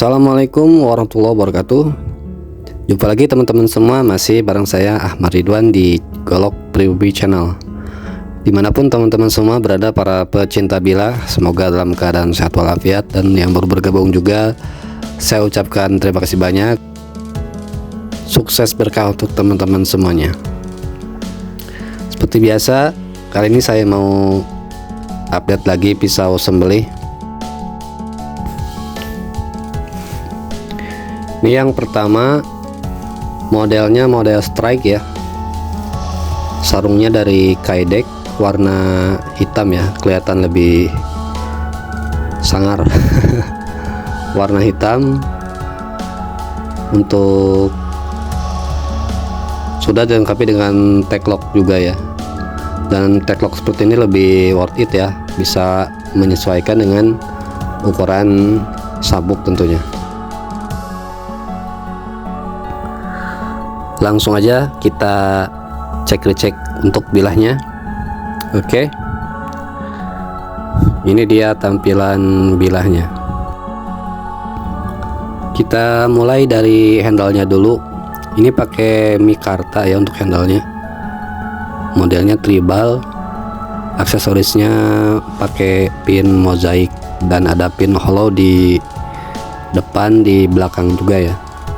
Assalamualaikum warahmatullahi wabarakatuh. Jumpa lagi teman-teman semua, masih bareng saya Ahmad Ridwan di Golok Pribumi Channel. Dimanapun teman-teman semua berada, para pecinta bilah, semoga dalam keadaan sehat walafiat. Dan yang baru bergabung juga, saya ucapkan terima kasih banyak. Sukses berkah untuk teman-teman semuanya. Seperti biasa, kali ini saya mau update lagi pisau sembelih. Ini yang pertama, modelnya model strike ya. Sarungnya dari Kydex, warna hitam ya, kelihatan lebih sangar. Warna hitam. Untuk sudah dilengkapi dengan tag lock juga ya. Dan tag lock seperti ini lebih worth it ya, bisa menyesuaikan dengan ukuran sabuk tentunya. Langsung aja kita cek untuk bilahnya. Oke, ini dia tampilan bilahnya. Kita mulai dari handle-nya dulu. Ini pakai mikarta ya untuk handle-nya. Modelnya tribal. Aksesorisnya pakai pin mozaik dan ada pin hollow di depan, di belakang juga ya.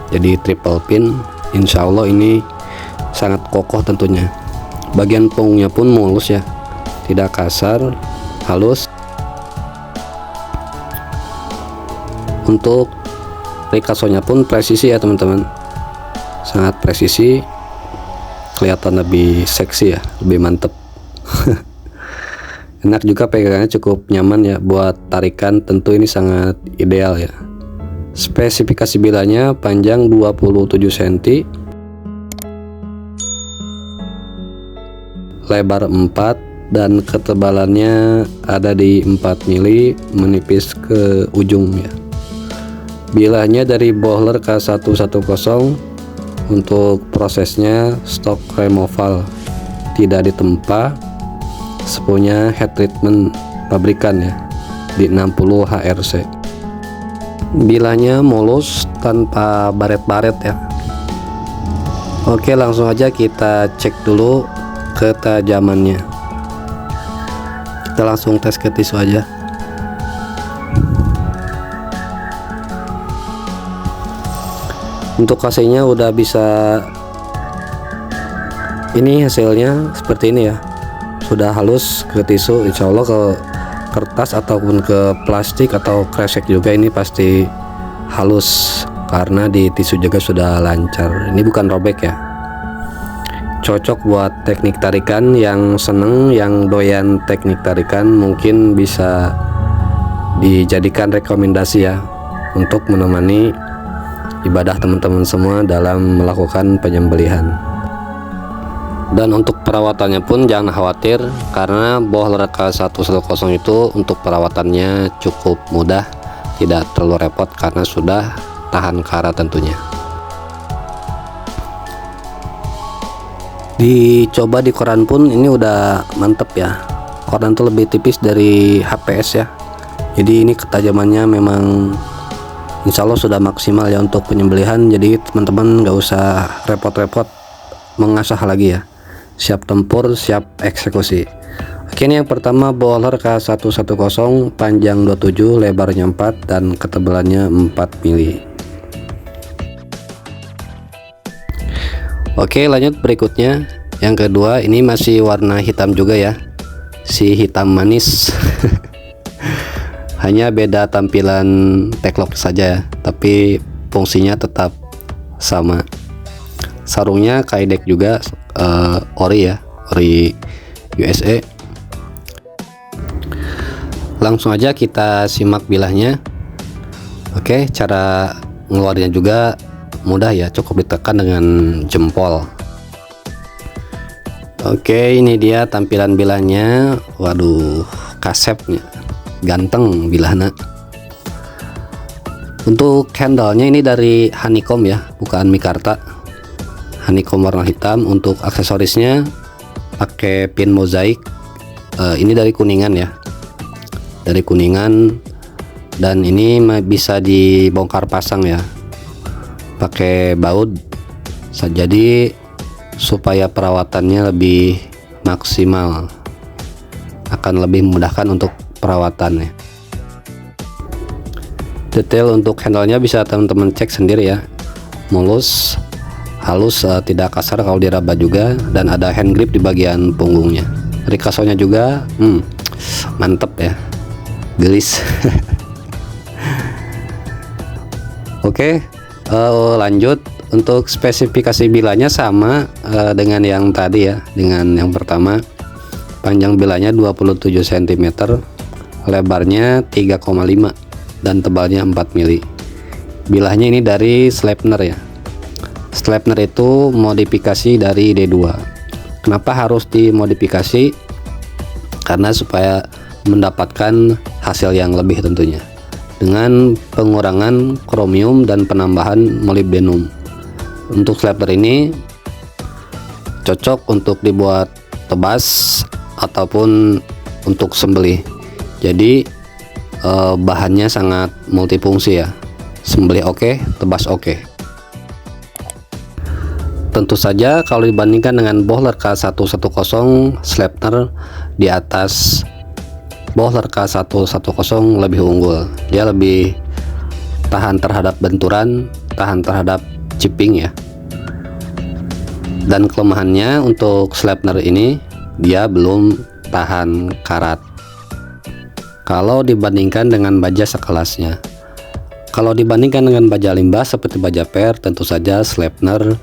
Jadi triple pin. Insya Allah ini sangat kokoh tentunya. Bagian punggungnya pun mulus ya, tidak kasar, halus. Untuk rikasonya pun presisi ya teman-teman, sangat presisi, kelihatan lebih seksi ya, lebih mantep. Enak juga, pegangannya cukup nyaman ya, buat tarikan tentu ini sangat ideal ya. Spesifikasi bilahnya panjang 27 cm, lebar 4, dan ketebalannya ada di 4 mili, menipis ke ujung ya. Bilahnya dari Bohler K110. Untuk prosesnya stock removal, tidak ditempa. Sepunya head treatment pabrikan ya, di 60 HRC. Bilahnya mulus tanpa baret-baret ya. Oke, langsung aja kita cek dulu ketajamannya. Kita langsung tes ke tisu aja. Untuk kasihnya udah bisa, ini hasilnya seperti ini ya, sudah halus ke tisu. Insya Allah ke kertas ataupun ke plastik atau kresek juga ini pasti halus, karena di tisu juga sudah lancar. Ini bukan robek ya. Cocok buat teknik tarikan, yang seneng, yang doyan teknik tarikan mungkin bisa dijadikan rekomendasi ya, untuk menemani ibadah teman-teman semua dalam melakukan penyembelihan. Dan untuk perawatannya pun jangan khawatir, karena Bohler K110 itu untuk perawatannya cukup mudah, tidak terlalu repot karena sudah tahan kara tentunya. Dicoba di koran pun ini udah mantep ya. Koran tuh lebih tipis dari HPS ya. Jadi ini ketajamannya memang insya Allah sudah maksimal ya untuk penyembelihan. Jadi teman-teman nggak usah repot-repot mengasah lagi ya. Siap tempur, siap eksekusi. Oke, ini yang pertama Bohler K110, panjang 27, lebarnya 4, dan ketebalannya 4 mili. Oke, lanjut berikutnya. Yang kedua, ini masih warna hitam juga ya, si hitam manis. Hanya beda tampilan tag lock saja ya, tapi fungsinya tetap sama. Sarungnya Kydex juga, ori ya, ori USA. Langsung aja kita simak bilahnya. Oke, cara ngeluarinnya juga mudah ya, cukup ditekan dengan jempol. Oke, ini dia tampilan bilahnya. Waduh, kasepnya ganteng bilahnya. Untuk handle-nya ini dari honeycomb ya, bukan mikarta. Honeycomb warna hitam. Untuk aksesorisnya pakai pin mozaik. Ini dari Kuningan ya, dari Kuningan. dan ini bisa dibongkar pasang ya pakai baut. Jadi supaya perawatannya lebih maksimal, akan lebih memudahkan untuk perawatannya. Detail untuk handle-nya bisa teman-teman cek sendiri ya, mulus, halus, tidak kasar kalau diraba juga, dan ada hand grip di bagian punggungnya. Rikasonya juga mantep ya, gelis. Oke, lanjut. Untuk spesifikasi bilanya sama dengan yang tadi ya, dengan yang pertama. Panjang bilanya 27 cm, lebarnya 3,5 dan tebalnya 4 mili. Bilahnya ini dari Sleipner ya. Sleipner itu modifikasi dari D2. Kenapa harus dimodifikasi? Karena supaya mendapatkan hasil yang lebih tentunya, dengan pengurangan kromium dan penambahan molybdenum. Untuk Sleipner ini cocok untuk dibuat tebas ataupun untuk sembelih. Jadi bahannya sangat multifungsi ya, sembelih oke, tebas oke. Tentu saja kalau dibandingkan dengan Bohler K110, Sleipner di atas Bohler K110 lebih unggul. Dia lebih tahan terhadap benturan, tahan terhadap chipping ya. Dan kelemahannya untuk Sleipner ini, dia belum tahan karat kalau dibandingkan dengan baja sekelasnya. Kalau dibandingkan dengan baja limbah seperti baja per, tentu saja Sleipner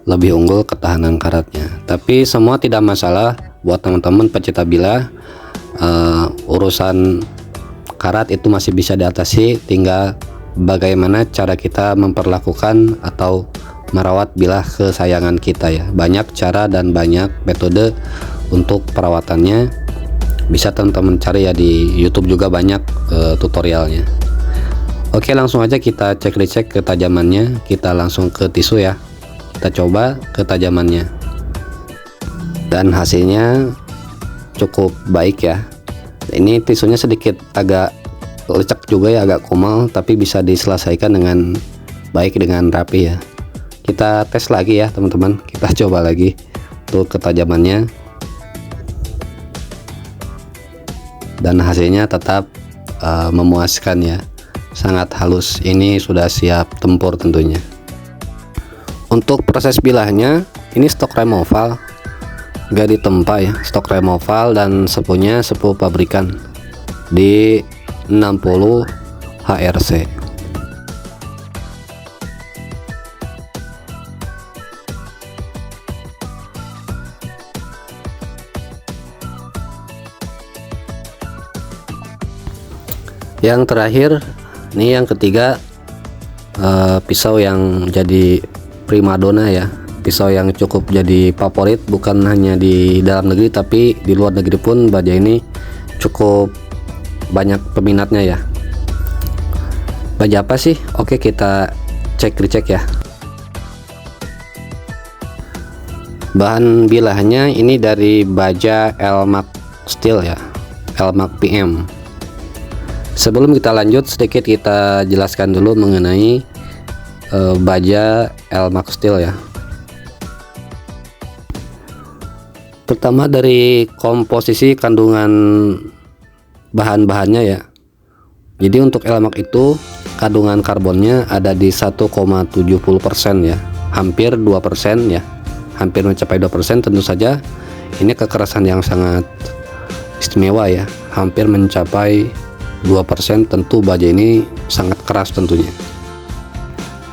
lebih unggul ketahanan karatnya. Tapi semua tidak masalah buat teman-teman pecinta bilah. Urusan karat itu masih bisa diatasi, tinggal bagaimana cara kita memperlakukan atau merawat bilah kesayangan kita ya. Banyak cara dan banyak metode untuk perawatannya, bisa teman-teman cari ya di YouTube juga banyak tutorialnya. Oke, langsung aja kita cek ketajamannya. Kita langsung ke tisu ya, kita coba ketajamannya, dan hasilnya cukup baik ya. Ini tisunya sedikit agak lecek juga ya, agak kumal, tapi bisa diselesaikan dengan baik, dengan rapi ya. Kita tes lagi ya teman-teman, kita coba lagi untuk ketajamannya, dan hasilnya tetap memuaskan ya, sangat halus. Ini sudah siap tempur tentunya. Untuk proses bilahnya, ini stok rem oval, gak ditempa ya, stok rem oval, dan sepunya sepu pabrikan di 60 HRC. Yang terakhir, ini yang ketiga, pisau yang jadi primadona ya, pisau yang cukup jadi favorit bukan hanya di dalam negeri tapi di luar negeri pun baja ini cukup banyak peminatnya ya. Baja apa sih? Oke, kita cek ya. Bahan bilahnya ini dari baja Elmac Steel ya, Elmac PM. Sebelum kita lanjut, sedikit kita jelaskan dulu mengenai baja Elmac Steel ya. Pertama dari komposisi kandungan bahan-bahannya ya. Jadi untuk Elmac itu kandungan karbonnya ada di 1,70% ya, hampir 2% ya, hampir mencapai 2%. Tentu saja ini kekerasan yang sangat istimewa ya, hampir mencapai 2%. Tentu baja ini sangat keras tentunya.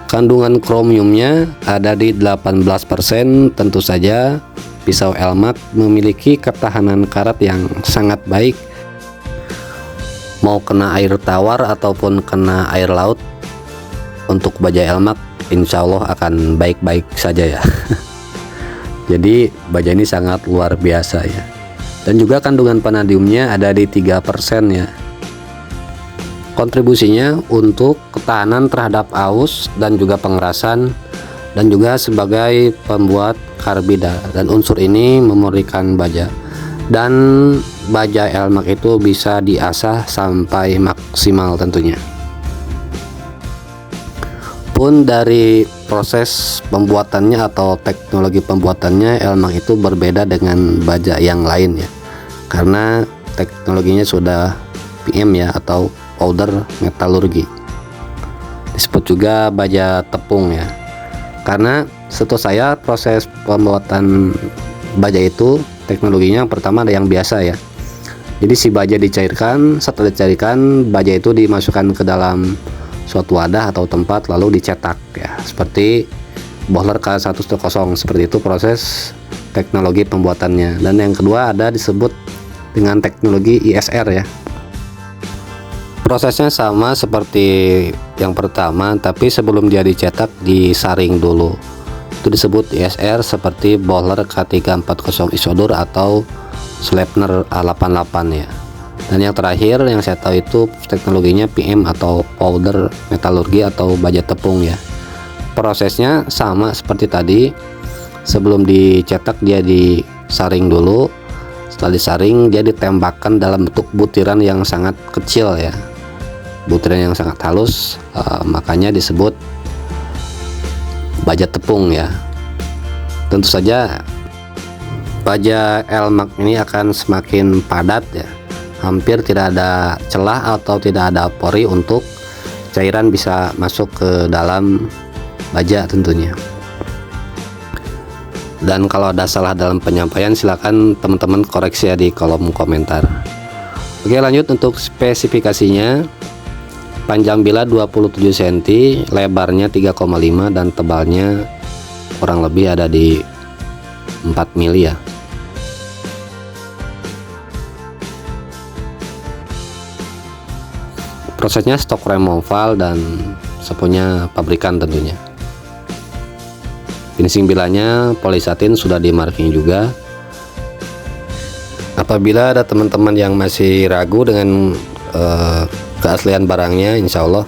Kandungan kromiumnya ada di 18%. Tentu saja pisau Elmac memiliki ketahanan karat yang sangat baik, mau kena air tawar ataupun kena air laut. Untuk baja Elmac insya Allah akan baik-baik saja ya. Jadi baja ini sangat luar biasa ya. Dan juga kandungan vanadiumnya ada di 3% ya. Kontribusinya untuk ketahanan terhadap aus dan juga pengerasan, dan juga sebagai pembuat karbida, dan unsur ini memurnikan baja. Dan baja Elmac itu bisa diasah sampai maksimal tentunya. Adapun dari proses pembuatannya atau teknologi pembuatannya, Elmax itu berbeda dengan baja yang lain ya, karena teknologinya sudah PM ya, atau powder metalurgi, disebut juga baja tepung ya. Karena setahu saya proses pembuatan baja itu teknologinya yang pertama ada yang biasa ya, jadi si baja dicairkan, setelah dicairkan baja itu dimasukkan ke dalam suatu wadah atau tempat lalu dicetak ya, seperti boiler K110, seperti itu proses teknologi pembuatannya. Dan yang kedua ada disebut dengan teknologi ISR ya, prosesnya sama seperti yang pertama, tapi sebelum dia dicetak disaring dulu, itu disebut ISR, seperti boiler K340 Isodor atau Sleipner A88 ya. Dan yang terakhir yang saya tahu itu teknologinya PM atau powder metalurgi atau baja tepung ya. Prosesnya sama seperti tadi, sebelum dicetak dia disaring dulu, setelah disaring dia ditembakkan dalam bentuk butiran yang sangat kecil ya, butiran yang sangat halus, makanya disebut baja tepung ya. Tentu saja baja Elmax ini akan semakin padat ya, hampir tidak ada celah atau tidak ada pori untuk cairan bisa masuk ke dalam baja tentunya. Dan kalau ada salah dalam penyampaian silakan teman-teman koreksi ya di kolom komentar. Oke, lanjut untuk spesifikasinya. Panjang bila 27 cm, lebarnya 3,5 dan tebalnya kurang lebih ada di 4 mili ya. Prosesnya stok removal dan sepunya pabrikan tentunya. Finishing bilanya polisatin sudah di marking juga. Apabila ada teman-teman yang masih ragu dengan keaslian barangnya, insya Allah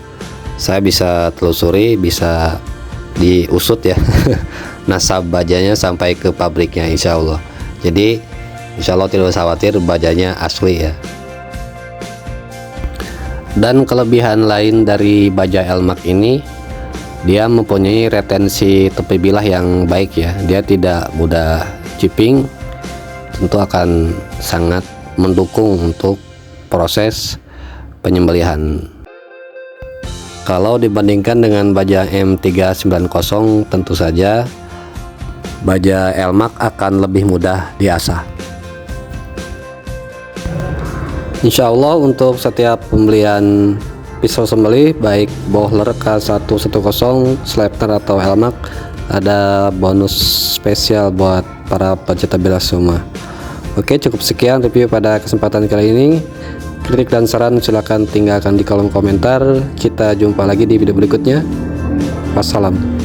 saya bisa telusuri, bisa diusut ya nasab bajanya sampai ke pabriknya insya Allah. Jadi insya Allah tidak usah khawatir, bajanya asli ya. Dan kelebihan lain dari baja Elmax ini, dia mempunyai retensi tepi bilah yang baik ya, dia tidak mudah chipping, tentu akan sangat mendukung untuk proses penyembelihan. Kalau dibandingkan dengan baja M390, tentu saja baja Elmax akan lebih mudah diasah. Insya Allah untuk setiap pembelian pisau sembelih baik boiler K110, Sleipner atau Elmax, ada bonus spesial buat para pecinta bilah semua. Oke, cukup sekian review pada kesempatan kali ini. Kritik dan saran silahkan tinggalkan di kolom komentar. Kita jumpa lagi di video berikutnya. Wassalam.